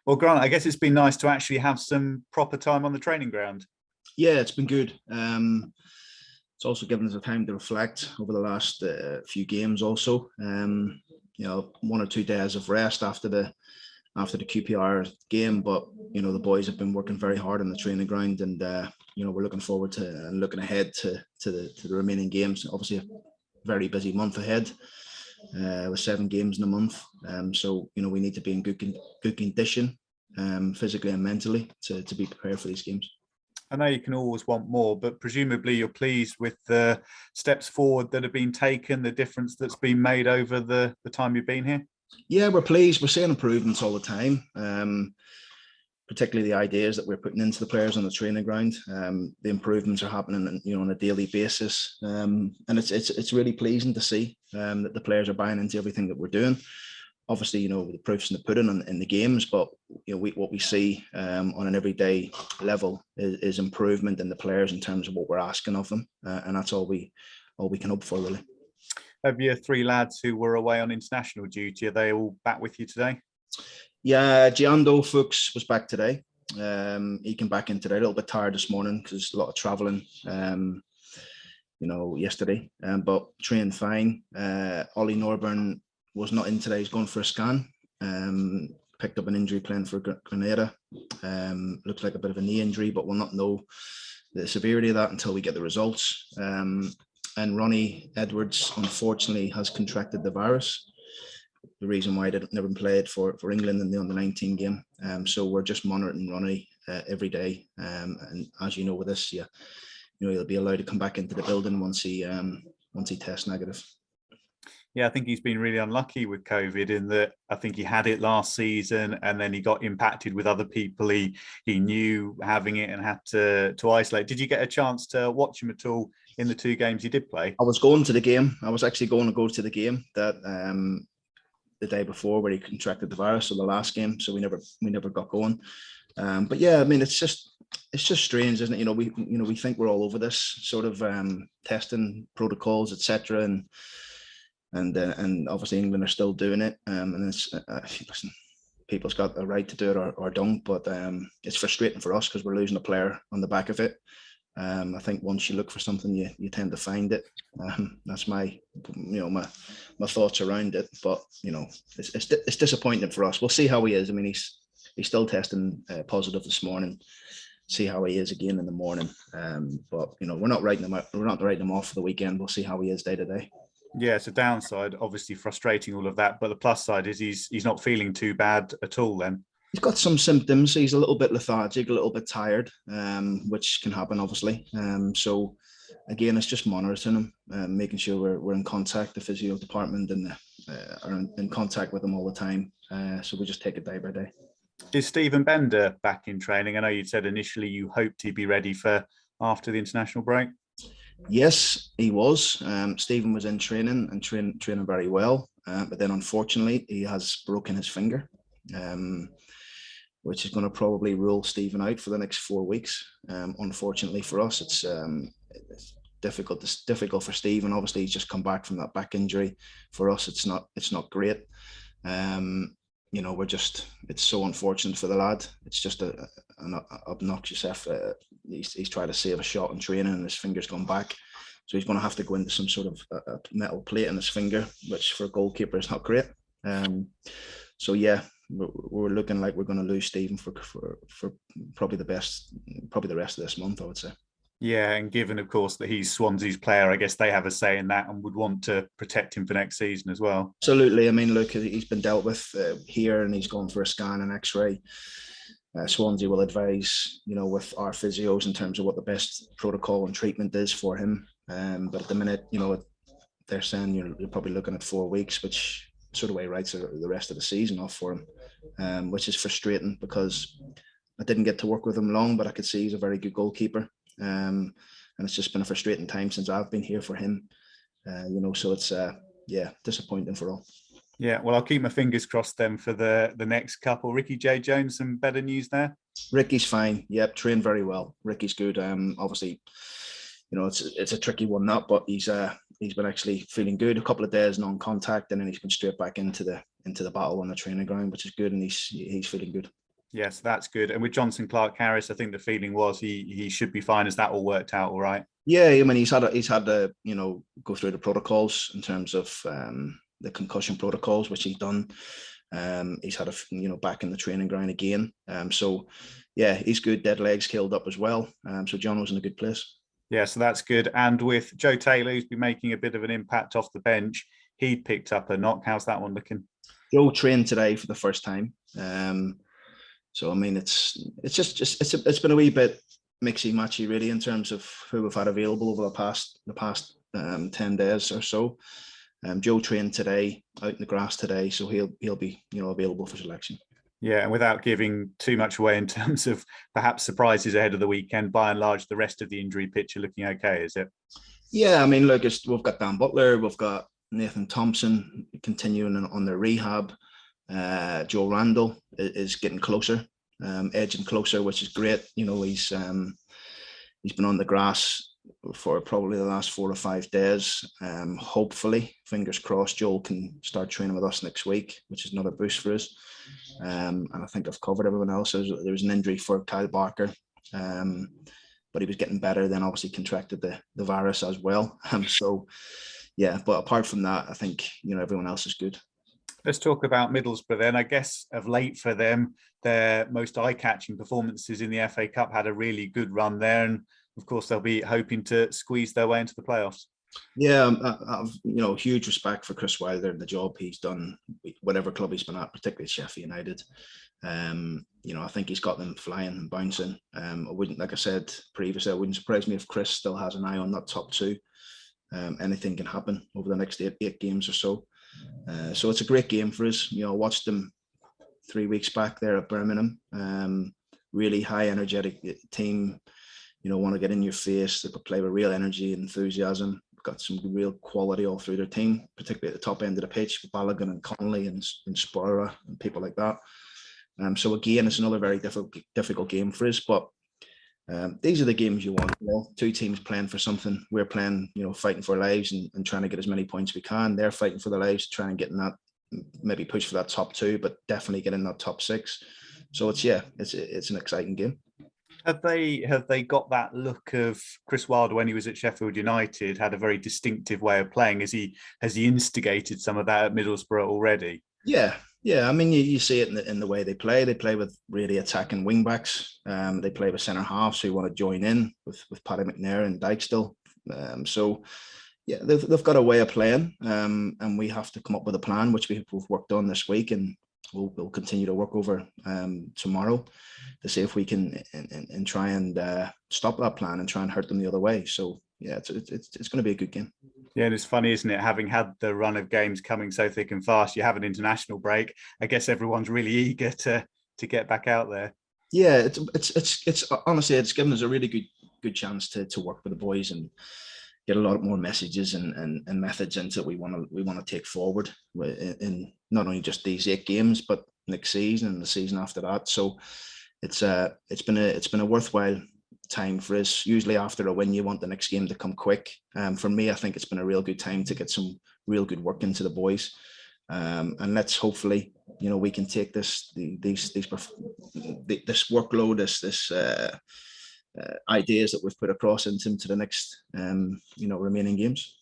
Well, Grant, I guess it's been nice to actually have some proper time on the training ground. Yeah, it's been good. It's also given us a time to reflect over the last few games. Also, 1 or 2 days of rest after the QPR game, but the boys have been working very hard on the training ground, and we're looking forward to and looking ahead to the remaining games. Obviously, a very busy month ahead with 7 games in a month. So we need to be in good condition, physically and mentally, to be prepared for these games. I know you can always want more, but presumably you're pleased with the steps forward that have been taken, the difference that's been made over the time you've been here. Yeah, we're pleased. We're seeing improvements all the time, particularly the ideas that we're putting into the players on the training ground. The improvements are happening, on a daily basis, and it's really pleasing to see that the players are buying into everything that we're doing. Obviously, the proof's in the pudding in the games, but what we see on an everyday level is improvement in the players in terms of what we're asking of them, and that's all we can hope for, really. Have your 3 lads who were away on international duty, are they all back with you today? Yeah, Giando Fuchs was back today. He came back in today, a little bit tired this morning because a lot of travelling, yesterday, but trained fine. Ollie Norburn was not in today. He's going for a scan. Picked up an injury playing for Grenada. Looks like a bit of a knee injury, but we'll not know the severity of that until we get the results. And Ronnie Edwards, unfortunately, has contracted the virus. The reason why he never played for England in the under-19 game. So we're just monitoring Ronnie every day. And as you know, with this, he'll be allowed to come back into the building once he tests negative. Yeah, I think he's been really unlucky with COVID in that I think he had it last season and then he got impacted with other people he knew having it and had to isolate. Did you get a chance to watch him at all in the 2 games he did play? I was going to the game. I was actually going to go to the game that the day before where he contracted the virus, so the last game. So we never got going. But yeah, I mean, it's just strange, isn't it? We think we're all over this sort of testing protocols, etc. And obviously England are still doing it, and it's listen, people's got a right to do it or don't, but it's frustrating for us because we're losing a player on the back of it. I think once you look for something, you tend to find it. That's my thoughts around it. But it's disappointing for us. We'll see how he is. I mean, he's still testing positive this morning. See how he is again in the morning. But we're not writing him out. We're not writing him off for the weekend. We'll see how he is day to day. Yeah, it's a downside, obviously frustrating all of that, but the plus side is he's not feeling too bad at all then. He's got some symptoms. He's a little bit lethargic, a little bit tired, which can happen, obviously. So again, it's just monitoring him, making sure we're in contact. The physio department and are in contact with him all the time. So we just take it day by day. Is Stephen Bender back in training? I know you said initially you hoped he'd be ready for after the international break. Yes, he was. Stephen was in training and training very well, but then unfortunately he has broken his finger, which is going to probably rule Stephen out for the next 4 weeks. Unfortunately for us, it's difficult. It's difficult for Stephen. Obviously, he's just come back from that back injury. For us, it's not great. It's so unfortunate for the lad. It's just an obnoxious effort. He's tried to save a shot in training and his finger's gone back. So he's going to have to go into some sort of a metal plate in his finger, which for a goalkeeper is not great. So yeah, we're looking like we're going to lose Stephen for probably the rest of this month, I would say. Yeah, and given, of course, that he's Swansea's player, I guess they have a say in that and would want to protect him for next season as well. Absolutely. I mean, look, he's been dealt with here and he's gone for a scan and x-ray. Swansea will advise, with our physios in terms of what the best protocol and treatment is for him. But at the minute, they're saying you're probably looking at 4 weeks, which sort of way writes the rest of the season off for him, which is frustrating because I didn't get to work with him long, but I could see he's a very good goalkeeper. And it's just been a frustrating time since I've been here for him, so it's disappointing for all. Yeah, well, I'll keep my fingers crossed then for the next couple. Ricky J. Jones, some better news there? Ricky's fine. Yep, trained very well. Ricky's good. Obviously, it's a tricky one, but he's been actually feeling good. A couple of days non-contact, and then he's been straight back into the battle on the training ground, which is good, and he's feeling good. Yes, that's good. And with Johnson Clark Harris, I think the feeling was he should be fine as that all worked out all right. Yeah, I mean he's had to go through the protocols in terms of the concussion protocols, which he's done. He's had back in the training ground again. So yeah, he's good. Dead legs healed up as well. So John was in a good place. Yeah, so that's good. And with Joe Taylor, who's been making a bit of an impact off the bench, he picked up a knock. How's that one looking? Joe trained today for the first time. So I mean, it's been a wee bit mixy matchy really in terms of who we've had available over the past 10 days or so. Joe trained today out in the grass today, so he'll be available for selection. Yeah, and without giving too much away in terms of perhaps surprises ahead of the weekend, by and large, the rest of the injury picture looking okay, is it? Yeah, I mean, look, we've got Dan Butler, we've got Nathan Thompson continuing on their rehab. Joe Randall is getting closer, edging closer, which is great. He's been on the grass for probably the last 4 or 5 days. Hopefully, fingers crossed, Joel can start training with us next week, which is another boost for us. And I think I've covered everyone else. There was an injury for Kyle Barker, but he was getting better. Then obviously contracted the virus as well. So yeah, but apart from that, I think everyone else is good. Let's talk about Middlesbrough then. I guess of late for them, their most eye-catching performances in the FA Cup had a really good run there, and of course they'll be hoping to squeeze their way into the playoffs. Yeah, I've huge respect for Chris Wilder and the job he's done, whatever club he's been at, particularly Sheffield United. I think he's got them flying and bouncing. Like I said previously, it wouldn't surprise me if Chris still has an eye on that top two. Anything can happen over the next eight games or so. So it's a great game for us. I watched them 3 weeks back there at Birmingham. Really high energetic team. Want to get in your face. They play with real energy and enthusiasm. Got some real quality all through their team, particularly at the top end of the pitch with Balogun and Connolly and Spora and people like that. So again, it's another very difficult game for us. But these are the games you want. Two teams playing for something. We're playing, fighting for our lives and trying to get as many points as we can. They're fighting for their lives, trying to get in that, maybe push for that top 2, but definitely get in that top 6. So it's an exciting game. Have they got that look of Chris Wilder when he was at Sheffield United? Had a very distinctive way of playing. Has he instigated some of that at Middlesbrough already? Yeah. I mean, you see it in the way they play. They play with really attacking wing backs. They play with centre halves who want to join in with Paddy McNair and Dyke. So yeah, they've got a way of playing, and we have to come up with a plan, which we've worked on this week, and we'll continue to work over tomorrow to see if we can and try and stop that plan and try and hurt them the other way. So yeah, it's going to be a good game. Yeah, and it's funny, isn't it? Having had the run of games coming so thick and fast, you have an international break. I guess everyone's really eager to get back out there. Yeah, it's honestly, it's given us a really good chance to work with the boys and get a lot more messages and methods into we want to take forward in not only just these 8 games, but next season and the season after that. So it's been a worthwhile time for us. Usually after a win, you want the next game to come quick. For me, I think it's been a real good time to get some real good work into the boys. And let's hopefully, we can take this workload, this ideas that we've put across into the next, remaining games.